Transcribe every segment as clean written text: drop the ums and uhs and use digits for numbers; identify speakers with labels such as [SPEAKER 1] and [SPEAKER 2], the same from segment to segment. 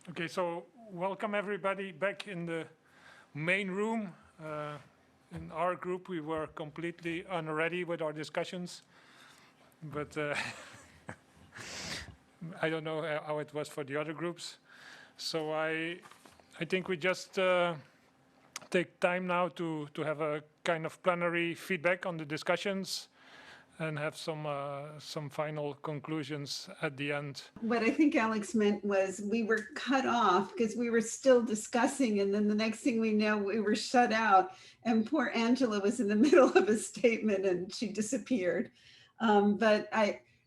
[SPEAKER 1] Okay, so welcome everybody back in the main room. In our group, we were completely unready with our discussions, but I don't know how it was for the other groups. So I think we just take time now to have a kind of plenary feedback on the discussions and have some final conclusions at the end.
[SPEAKER 2] What I think Alex meant was we were cut off because we were still discussing, and then the next thing we know, we were shut out. And poor Angela was in the middle of a statement and she disappeared.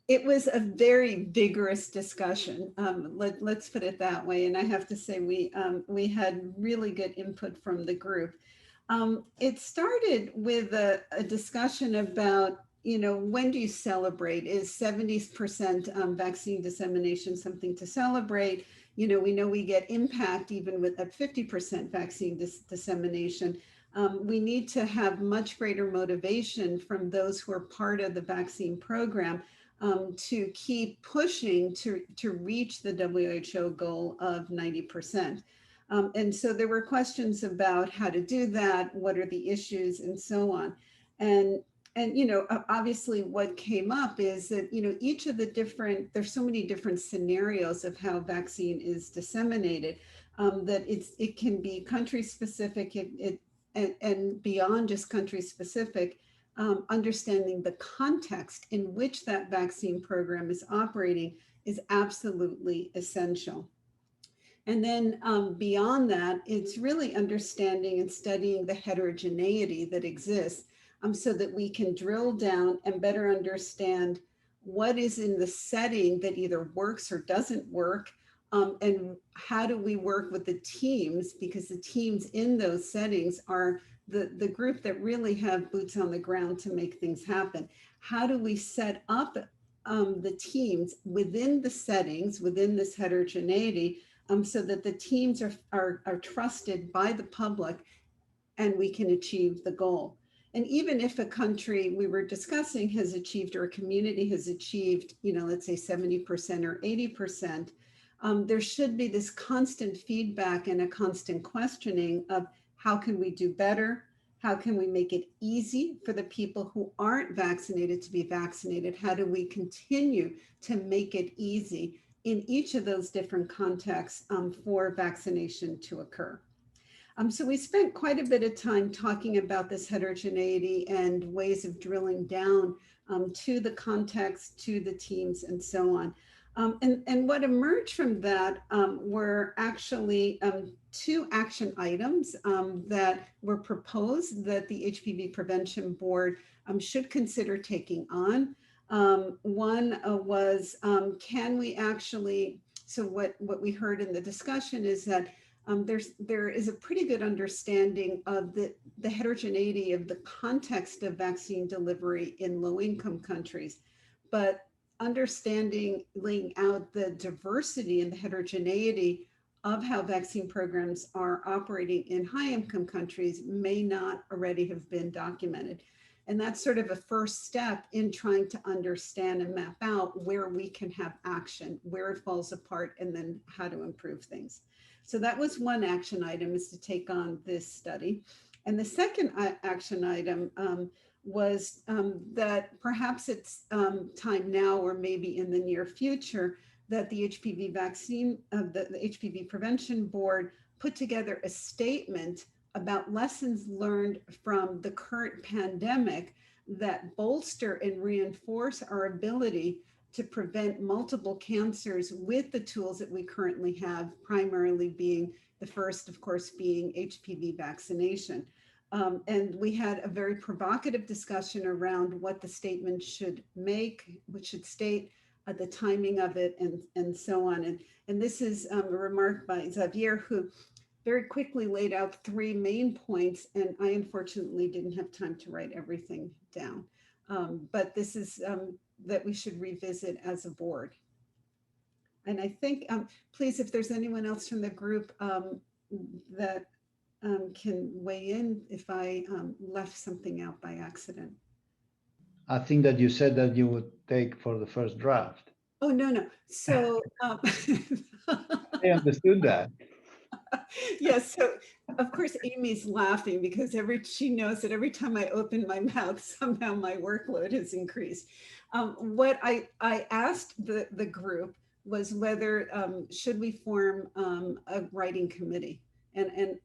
[SPEAKER 2] It was a very vigorous discussion. Let's put it that way. And I have to say, we had really good input from the group. It started with a discussion about, when do you celebrate? Is 70% vaccine dissemination something to celebrate? We know we get impact even with a 50% vaccine dissemination. We need to have much greater motivation from those who are part of the vaccine program to keep pushing to reach the WHO goal of 90%. And so there were questions about how to do that, what are the issues, and so on. And obviously what came up is that, each of the different, there's so many different scenarios of how vaccine is disseminated, that it can be country specific, and beyond just country specific, understanding the context in which that vaccine program is operating is absolutely essential. And then beyond that, it's really understanding and studying the heterogeneity that exists, so that we can drill down and better understand what is in the setting that either works or doesn't work. And how do we work with the teams? Because the teams in those settings are the group that really have boots on the ground to make things happen. How do we set up the teams within the settings, within this heterogeneity, so that the teams are trusted by the public and we can achieve the goal. And even if a country we were discussing has achieved, or a community has achieved, let's say 70% or 80%, there should be this constant feedback and a constant questioning of how can we do better? How can we make it easy for the people who aren't vaccinated to be vaccinated? How do we continue to make it easy in each of those different contexts for vaccination to occur? So we spent quite a bit of time talking about this heterogeneity and ways of drilling down to the context, to the teams, and so on. And what emerged from that were actually two action items that were proposed that the HPV Prevention Board should consider taking on. One was, can we actually, so what we heard in the discussion is that there is a pretty good understanding of the heterogeneity of the context of vaccine delivery in low-income countries, but understanding, laying out the diversity and the heterogeneity of how vaccine programs are operating in high-income countries may not already have been documented. And that's sort of a first step in trying to understand and map out where we can have action, where it falls apart, and then how to improve things. So that was one action item, is to take on this study. And the second action item was that perhaps it's time now, or maybe in the near future, that the HPV vaccine, the HPV Prevention Board put together a statement about lessons learned from the current pandemic that bolster and reinforce our ability to prevent multiple cancers with the tools that we currently have, primarily being the first, of course, being HPV vaccination. And we had a very provocative discussion around what the statement should make, which should state the timing of it, and so on. And this is a remark by Xavier, who very quickly laid out three main points, and I unfortunately didn't have time to write everything down. But this is that we should revisit as a board. And I think, please, if there's anyone else from the group that can weigh in if I left something out by accident.
[SPEAKER 3] I think that you said that you would take for the first draft.
[SPEAKER 2] Oh, no, no. So,
[SPEAKER 3] I understood that.
[SPEAKER 2] yes, so of course Amy's laughing because she knows that every time I open my mouth, somehow my workload has increased. What I asked the group was whether should we form a writing committee, and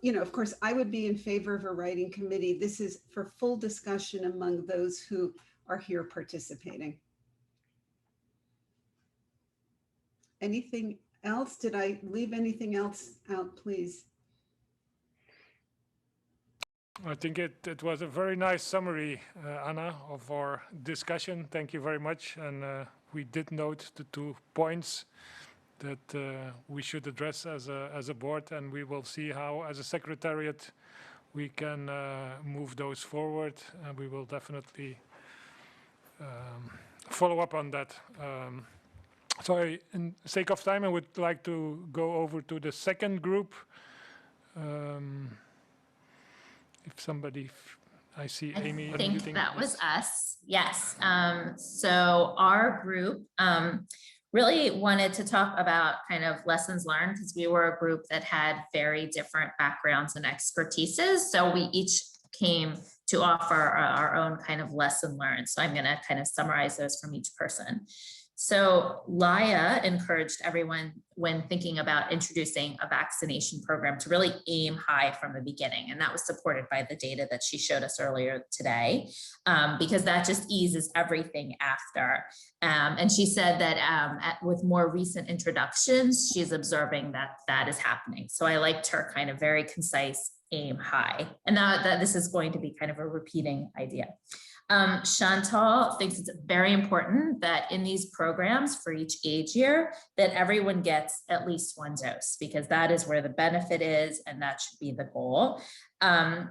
[SPEAKER 2] you know, of course, I would be in favor of a writing committee. This is for full discussion among those who are here participating. Anything else? Did I leave anything else out, please?
[SPEAKER 1] I think it was a very nice summary, Anna, of our discussion. Thank you very much. And we did note the 2 points that we should address as a board, and we will see how, as a secretariat, we can move those forward. And we will definitely follow up on that. So in sake of time, I would like to go over to the second group. If somebody, I see Amy.
[SPEAKER 4] I think that was us. Yes. So our group really wanted to talk about kind of lessons learned, because we were a group that had very different backgrounds and expertises. So we each came to offer our own kind of lesson learned. So I'm going to kind of summarize those from each person. So Laya encouraged everyone, when thinking about introducing a vaccination program, to really aim high from the beginning. And that was supported by the data that she showed us earlier today, because that just eases everything after. And she said that with more recent introductions, she's observing that that is happening. So I liked her kind of very concise aim high. And that this is going to be kind of a repeating idea. Chantal thinks it's very important that in these programs for each age year, that everyone gets at least 1 dose, because that is where the benefit is, and that should be the goal.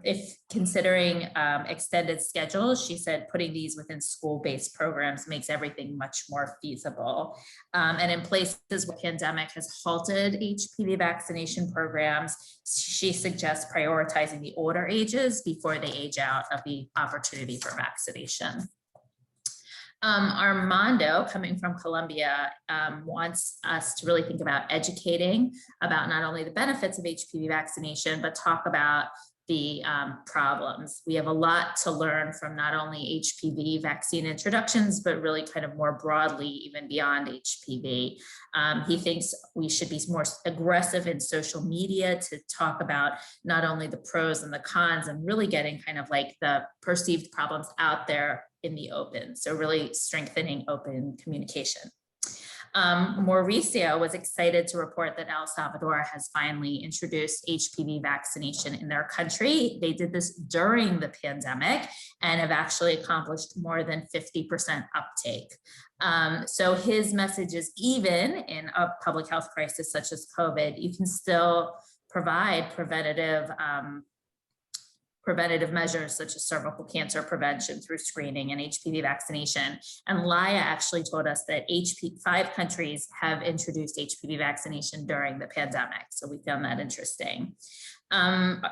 [SPEAKER 4] If considering extended schedules, she said putting these within school-based programs makes everything much more feasible. And in places where the pandemic has halted HPV vaccination programs, she suggests prioritizing the older ages before they age out of the opportunity for vaccination. Armando, coming from Colombia, wants us to really think about educating about not only the benefits of HPV vaccination, but talk about the problems. We have a lot to learn from not only HPV vaccine introductions, but really kind of more broadly, even beyond HPV. He thinks we should be more aggressive in social media to talk about not only the pros and the cons, and really getting kind of like the perceived problems out there in the open. So really strengthening open communication. Mauricio was excited to report that El Salvador has finally introduced HPV vaccination in their country. They did this during the pandemic and have actually accomplished more than 50% uptake. So his message is, even in a public health crisis such as COVID, you can still provide preventative measures such as cervical cancer prevention through screening and HPV vaccination. And Laya actually told us that 5 countries have introduced HPV vaccination during the pandemic. So we found that interesting.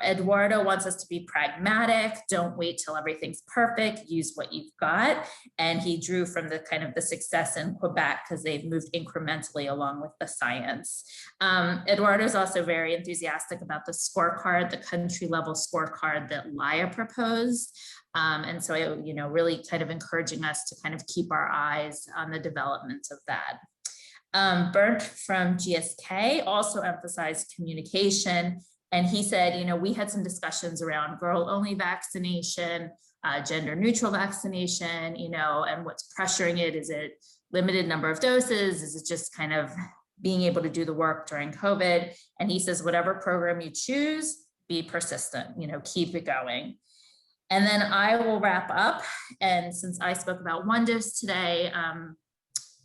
[SPEAKER 4] Eduardo wants us to be pragmatic. Don't wait till everything's perfect. Use what you've got. And he drew from the kind of the success in Quebec, because they've moved incrementally along with the science. Eduardo is also very enthusiastic about the scorecard, the country level scorecard that Laya proposed. And so, really kind of encouraging us to kind of keep our eyes on the development of that. Bernd from GSK also emphasized communication. And he said, we had some discussions around girl-only vaccination, gender-neutral vaccination, and what's pressuring it. Is it limited number of doses? Is it just kind of being able to do the work during COVID? And he says, whatever program you choose, be persistent, keep it going. And then I will wrap up. And since I spoke about 1 dose today,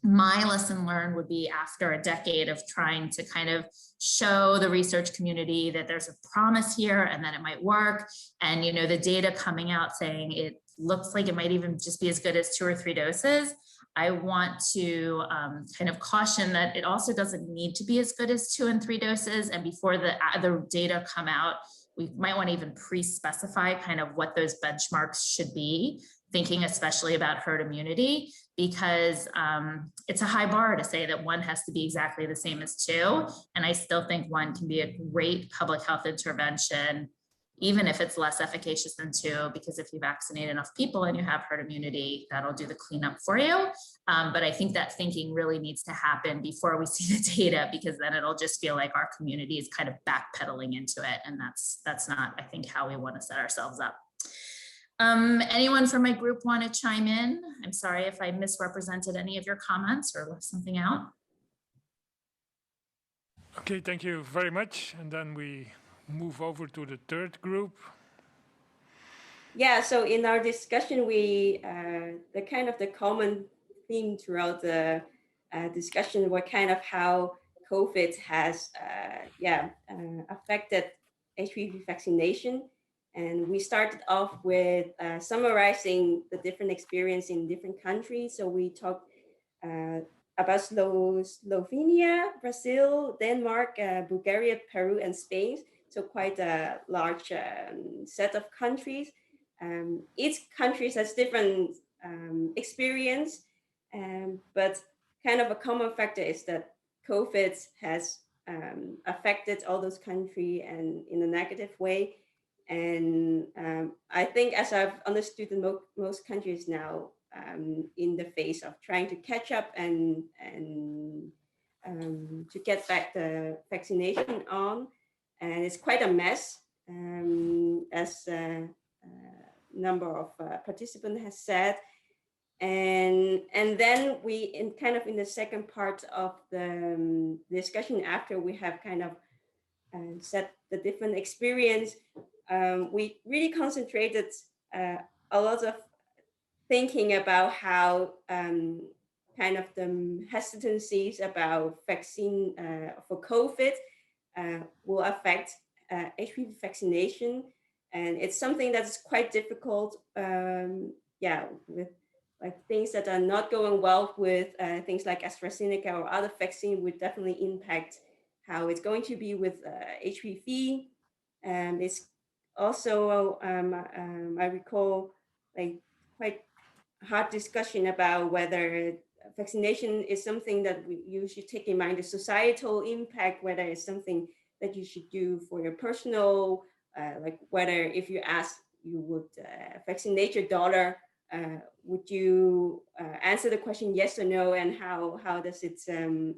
[SPEAKER 4] my lesson learned would be, after a decade of trying to kind of show the research community that there's a promise here and that it might work, and the data coming out saying it looks like it might even just be as good as 2 or 3 doses, I want to kind of caution that it also doesn't need to be as good as 2 and 3 doses. And before the data come out, we might want to even pre-specify kind of what those benchmarks should be, thinking especially about herd immunity, because it's a high bar to say that one has to be exactly the same as two. And I still think one can be a great public health intervention, even if it's less efficacious than two, because if you vaccinate enough people and you have herd immunity, that'll do the cleanup for you. But I think that thinking really needs to happen before we see the data, because then it'll just feel like our community is kind of backpedaling into it. And that's not, I think, how we want to set ourselves up. Anyone from my group want to chime in? I'm sorry if I misrepresented any of your comments or left something out.
[SPEAKER 1] Okay, thank you very much. And then we move over to the third group.
[SPEAKER 5] Yeah, so in our discussion, we the common theme throughout the discussion were kind of how COVID has affected HPV vaccination. And we started off with summarizing the different experience in different countries. So we talked about Slovenia, Brazil, Denmark, Bulgaria, Peru, and Spain. So quite a large set of countries. Each country has different experience, but kind of a common factor is that COVID has affected all those countries and in a negative way. And I think, as I've understood, in most countries now in the phase of trying to catch up and to get back the vaccination on, and it's quite a mess, as a number of participants has said. And then we in the second part of the discussion, after we have kind of set the different experience, we really concentrated a lot of thinking about how kind of the hesitancies about vaccine for COVID will affect HPV vaccination. And it's something that's quite difficult, with like things that are not going well with things like AstraZeneca or other vaccine would definitely impact how it's going to be with HPV. And it's also, I recall, like quite hard discussion about whether vaccination is something that you should take in mind the societal impact, whether it's something that you should do for your personal, like whether if you ask you would vaccinate your daughter, would you answer the question yes or no, and how does it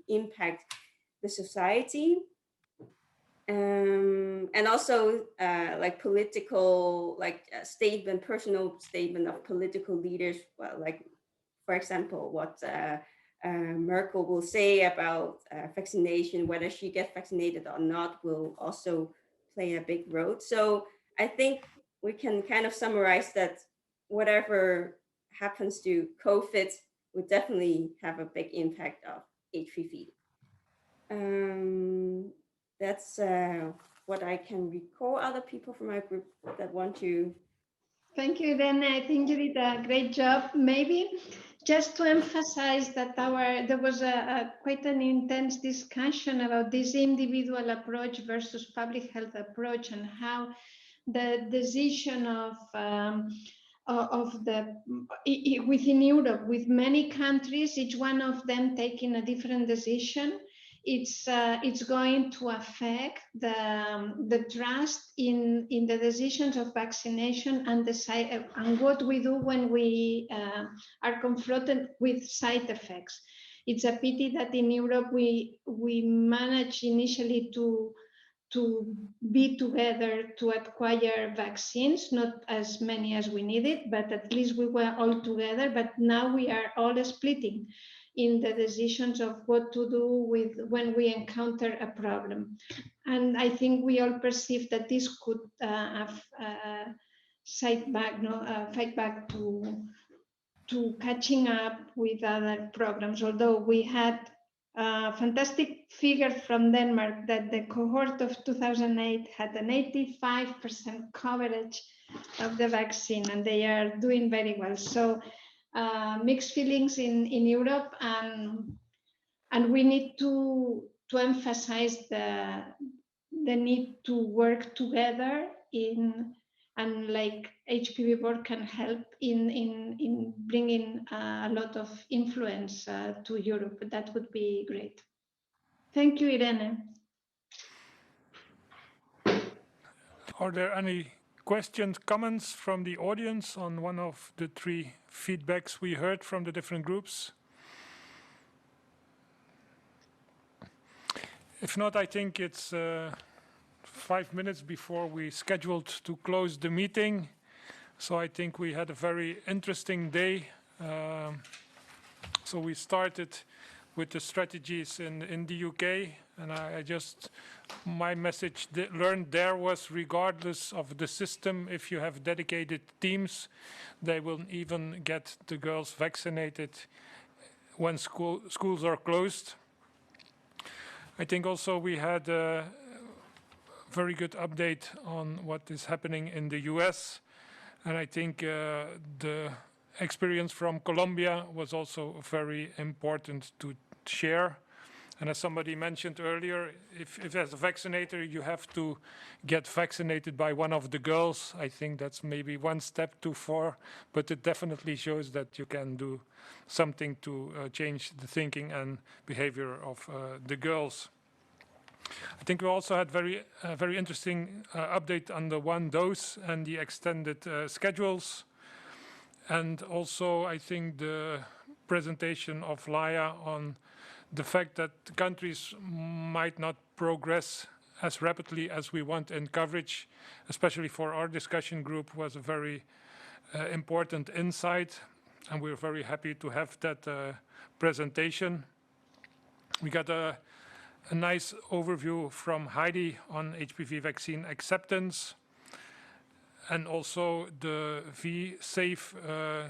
[SPEAKER 5] impact the society? And also like political, like statement, personal statement of political leaders, well, like for example, what Merkel will say about vaccination, whether she gets vaccinated or not, will also play a big role. So I think we can kind of summarize that whatever happens to COVID would definitely have a big impact of HPV. That's what I can recall. Other people from my group that want to.
[SPEAKER 6] Thank you, Irene. I think you did a great job. Maybe just to emphasize that there was quite an intense discussion about this individual approach versus public health approach, and how the decision within Europe, with many countries, each one of them taking a different decision, it's going to affect the trust in the decisions of vaccination and what we do when we are confronted with side effects. It's a pity that in Europe we managed initially to be together to acquire vaccines, not as many as we needed, but at least we were all together. But now we are all splitting in the decisions of what to do with when we encounter a problem. And I think we all perceive that this could fight back to catching up with other programs. Although we had fantastic figure from Denmark that the cohort of 2008 had an 85% coverage of the vaccine, and they are doing very well. So mixed feelings in Europe, and we need to emphasize the need to work together and like HPV board can help in bringing a lot of influence to Europe. That would be great. Thank you, Irene.
[SPEAKER 1] Are there any questions, comments from the audience on one of the three feedbacks we heard from the different groups? If not, I think it's 5 minutes before we scheduled to close the meeting. So I think we had a very interesting day. So we started with the strategies in the UK, and my message learned there was, regardless of the system, if you have dedicated teams, they will even get the girls vaccinated when schools are closed. I think also we had a very good update on what is happening in the US, and I think the experience from Colombia was also very important to share. And as somebody mentioned earlier, if as a vaccinator you have to get vaccinated by one of the girls, I think that's maybe one step too far, but it definitely shows that you can do something to change the thinking and behavior of the girls. I think we also had very interesting update on the one dose and the extended schedules. And also, I think the presentation of Laia on the fact that countries might not progress as rapidly as we want in coverage, especially for our discussion group, was a very important insight. And we're very happy to have that presentation. We got a nice overview from Heidi on HPV vaccine acceptance. And also the V-Safe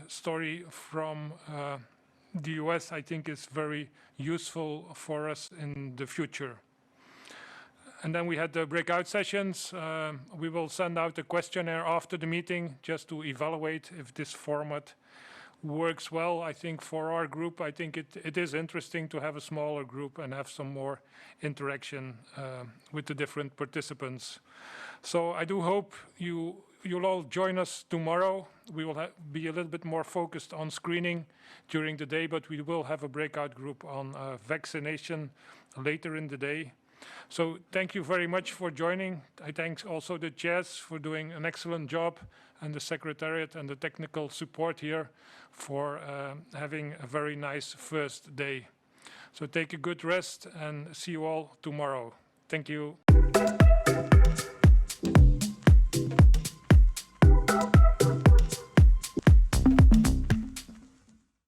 [SPEAKER 1] story from the US, I think, is very useful for us in the future. And then we had the breakout sessions. We will send out a questionnaire after the meeting just to evaluate if this format works well. I think for our group, I think it is interesting to have a smaller group and have some more interaction with the different participants. So I do hope you'll all join us tomorrow. We will be a little bit more focused on screening during the day, but we will have a breakout group on vaccination later in the day. So thank you very much for joining. I thank also the chairs for doing an excellent job, and the secretariat and the technical support here for having a very nice first day. So take a good rest and see you all tomorrow. Thank you.